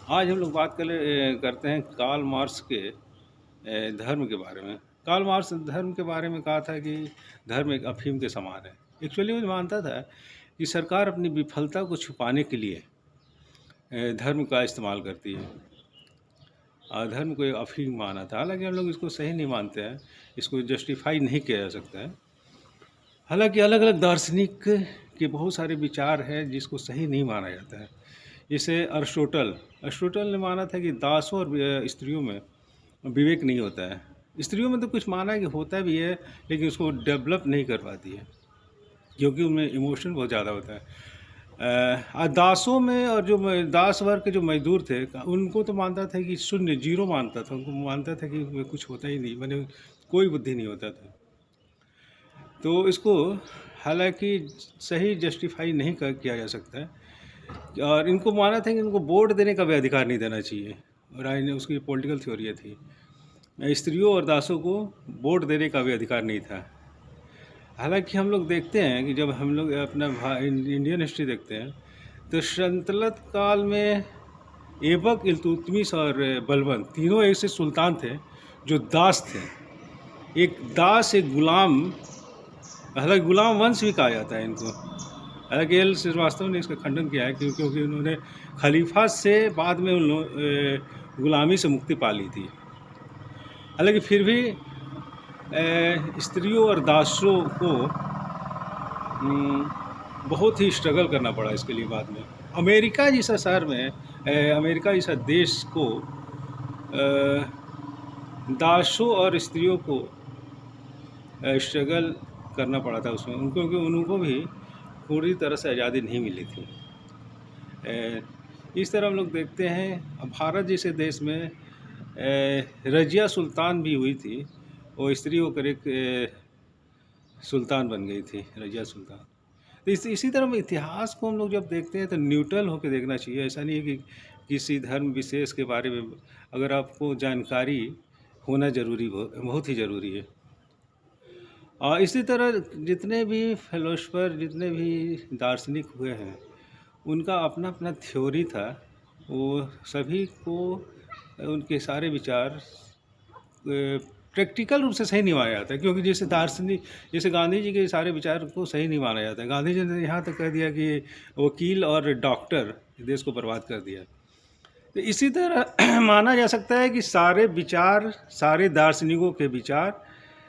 आज हम लोग बात करते हैं कार्ल मार्क्स के धर्म के बारे में। कार्ल मार्क्स धर्म के बारे में कहा था कि धर्म एक अफीम के समान है। एक्चुअली वो मानता था कि सरकार अपनी विफलता को छुपाने के लिए धर्म का इस्तेमाल करती है। धर्म को एक अफीम माना था। हालांकि हम लोग इसको सही नहीं मानते हैं, इसको जस्टिफाई नहीं किया जा सकता है। हालांकि अलग अलग दार्शनिक के बहुत सारे विचार हैं जिसको सही नहीं माना जाता है। जैसे अरिस्टोटल ने माना था कि दासों और स्त्रियों में विवेक नहीं होता है। स्त्रियों में तो कुछ माना है कि होता भी है, लेकिन उसको डेवलप नहीं कर पाती है क्योंकि उनमें इमोशन बहुत ज़्यादा होता है। दासों में और जो दास वर्ग के जो मजदूर थे उनको तो मानता था कि शून्य, जीरो मानता था। उनको मानता था कि उनमें कुछ होता ही नहीं, मैंने कोई बुद्धि नहीं होता था। तो इसको हालांकि सही जस्टिफाई नहीं किया जा सकता है। और इनको माना था कि इनको वोट देने का भी अधिकार नहीं देना चाहिए, और उसकी पॉलिटिकल थ्योरी थी। स्त्रियों और दासों को वोट देने का भी अधिकार नहीं था। हालांकि हम लोग देखते हैं कि जब हम लोग अपना इंडियन हिस्ट्री देखते हैं तो सल्तनत काल में ऐबक, इल्तुतमिश और बलबन तीनों ऐसे सुल्तान थे जो दास थे। एक दास, एक गुलाम, हालांकि गुलाम वंश भी कहा जाता है इनको। हालांकि एल श्रीवास्तव ने इसका खंडन किया है क्योंकि उन्होंने खलीफा से बाद में उन लोग गुलामी से मुक्ति पा ली थी। हालांकि फिर भी स्त्रियों और दासों को बहुत ही स्ट्रगल करना पड़ा इसके लिए बाद में। अमेरिका जैसा शहर में, अमेरिका जैसा देश को दासों और स्त्रियों को स्ट्रगल करना पड़ा था उसमें उनको, क्योंकि उनको भी पूरी तरह से आज़ादी नहीं मिली थी। इस तरह हम लोग देखते हैं भारत जैसे देश में रजिया सुल्तान भी हुई थी। वो स्त्री होकर एक सुल्तान बन गई थी, रजिया सुल्तान। तो इसी तरह इतिहास को हम लोग जब देखते हैं तो न्यूट्रल होकर देखना चाहिए। ऐसा नहीं है कि किसी धर्म विशेष के बारे में अगर आपको जानकारी होना ज़रूरी, बहुत ही ज़रूरी है। और इसी तरह जितने भी फिलोसफर, जितने भी दार्शनिक हुए हैं, उनका अपना अपना थ्योरी था। वो सभी को उनके सारे विचार प्रैक्टिकल रूप से सही नहीं माना जाता है, क्योंकि जैसे दार्शनिक, जैसे गांधी जी के सारे विचार को सही नहीं माना जाता है। गांधी जी ने यहाँ तक कह दिया कि वकील और डॉक्टर देश को बर्बाद कर दिया। तो इसी तरह माना जा सकता है कि सारे विचार, सारे दार्शनिकों के विचार